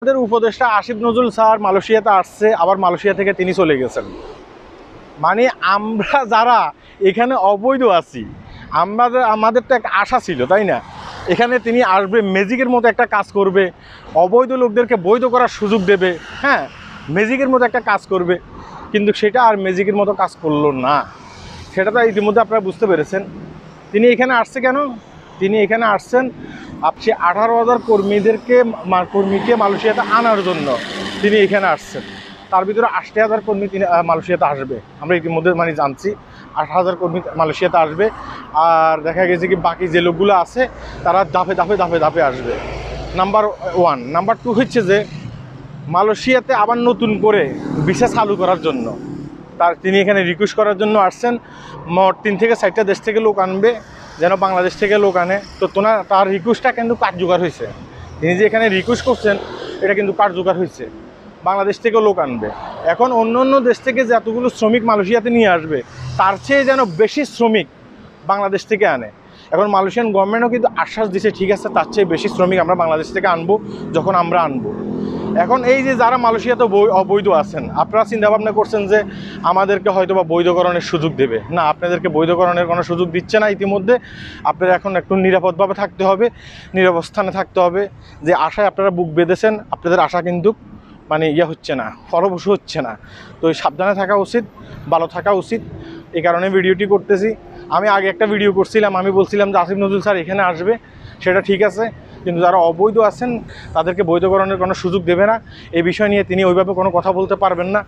আমাদের উপদেষ্টা আসিফ নজরুল স্যার মালয়েশিয়াতে আসছে, আবার মালয়েশিয়া থেকে তিনি চলে গেছেন। মানে আমরা যারা এখানে অবৈধ আছি, আমাদের তো একটা আশা ছিল, তাই না? এখানে তিনি আসবে, ম্যাজিকের মতো একটা কাজ করবে, অবৈধ লোকদেরকে বৈধ করার সুযোগ দেবে, হ্যাঁ, ম্যাজিকের মতো একটা কাজ করবে। কিন্তু সেটা আর ম্যাজিকের মতো কাজ করলো না। সেটা তো ইতিমধ্যে আপনারা বুঝতে পেরেছেন। তিনি এখানে আসছে কেন? তিনি এখানে আসছেন আপনি 18,000 কর্মীকে মালয়েশিয়াতে আনার জন্য তিনি এখানে আসছেন। তার ভিতরে 80,000 কর্মী তিনি মালয়েশিয়াতে আসবে, আমরা ইতিমধ্যে জানছি 8,000 কর্মী মালয়েশিয়াতে আসবে। আর দেখা গেছে কি বাকি যে লোকগুলো আছে তারা ধাপে ধাপে আসবে। নাম্বার 1। নাম্বার 2 হচ্ছে যে মালয়েশিয়াতে আবার নতুন করে ভিসা চালু করার জন্য তিনি এখানে রিকোয়েস্ট করার জন্য আসছেন। মোট 3 থেকে 4টা দেশ থেকে লোক আনবে, যেন বাংলাদেশ থেকে লোক আনে। তো তার রিকোয়েস্টটা কিন্তু কার্যকর হয়েছে। তিনি যে এখানে রিকোয়েস্ট করছেন এটা কিন্তু কার্যকর হয়েছে, বাংলাদেশ থেকে লোক আনবে। এখন অন্য দেশ থেকে যে এতগুলো শ্রমিক মালয়েশিয়াতে নিয়ে আসবে তার চেয়ে যেন বেশি শ্রমিক বাংলাদেশ থেকে আনে। এখন মালয়েশিয়ান গভর্নমেন্টও কিন্তু আশ্বাস দিচ্ছে, ঠিক আছে, তার চেয়ে বেশি শ্রমিক আমরা বাংলাদেশ থেকে আনবো যখন আমরা আনবো। এখন এই যে যারা মালয়েশিয়াতে অবৈধ আছেন, আপনারা চিন্তাভাবনা করছেন যে আমাদেরকে হয়তো বা বৈধকরণের সুযোগ দেবে। না, আপনাদেরকে বৈধকরণের কোনো সুযোগ দিচ্ছে না ইতিমধ্যে। আপনারা এখন একটু নিরাপদভাবে থাকতে হবে, নিরবস্থানে থাকতে হবে। যে আশায় আপনারা বুক বেঁধেছেন, আপনাদের আশা কিন্তু হচ্ছে না, ফলপ্রসূ হচ্ছে না। তো সাবধানে থাকা উচিত, ভালো থাকা উচিত। এই কারণে ভিডিওটি করতেছি। আমি আগে একটা ভিডিও করছিলাম, আমি বলছিলাম যে আসিফ নজরুল স্যার এখানে আসবে, সেটা ঠিক আছে, কিন্তু যারা অবৈধ আছেন তাদেরকে বৈধকরণের কোনো সুযোগ দেবে না। এই বিষয় নিয়ে তিনি ওইভাবে কোনো কথা বলতে পারবেন না।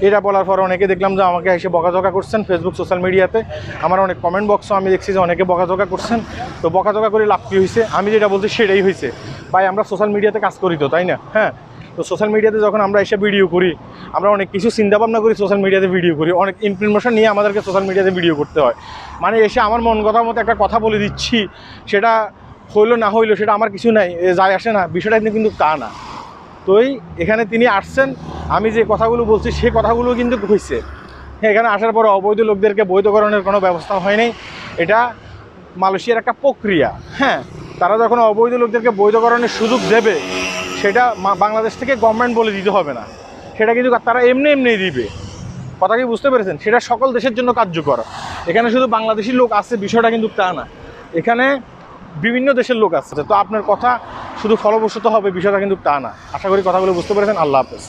এটা বলার পর অনেকে দেখলাম যে আমাকে এসে বকাঝকা করছেন ফেসবুক, সোশ্যাল মিডিয়াতে। আমার অনেক কমেন্ট বক্সও আমি দেখছি যে অনেকে বকাঝকা করছেন। তো বকাঝকা করে লাভ কী হয়েছে? আমি যেটা বলছি সেটাই হয়েছে। ভাই, আমরা সোশ্যাল মিডিয়াতে কাজ করি তো, তাই না? হ্যাঁ, তো সোশ্যাল মিডিয়াতে যখন আমরা এসে ভিডিও করি, আমরা অনেক কিছু চিন্তাভাবনা করি, সোশ্যাল মিডিয়াতে ভিডিও করি, অনেক ইনফরমেশন নিয়ে আমাদেরকে সোশ্যাল মিডিয়াতে ভিডিও করতে হয়। এসে আমার মন কথার মতো একটা কথা বলে দিচ্ছি, সেটা হইলো না হইলো সেটা আমার কিছু নাই, যায় আসে না, বিষয়টা কিন্তু তা না। তোই এখানে তিনি আসছেন, আমি যে কথাগুলো বলছি সেই কথাগুলো কিন্তু হয়েছে। এখানে আসার পর অবৈধ লোকদেরকে বৈধকরণের কোনো ব্যবস্থা হয়নি। এটা মালয়েশিয়ার একটা প্রক্রিয়া। হ্যাঁ, তারা যখন অবৈধ লোকদেরকে বৈধকরণের সুযোগ দেবে, সেটা বাংলাদেশ থেকে গভর্নমেন্ট বলে দিতে হবে না, সেটা কিন্তু তারা এমনি দিবে। কথা কি বুঝতে পেরেছেন? সেটা সকল দেশের জন্য কার্যকর। এখানে শুধু বাংলাদেশি লোক আছে বিষয়টা কিন্তু তা না, এখানে বিভিন্ন দেশের লোক আছে। তো আপনার কথা শুধু ফলপ্রসূ হবে বিষয়টা কিন্তু তা না। আশা করি কথাগুলো বুঝতে পেরেছেন। আল্লাহ হাফেজ।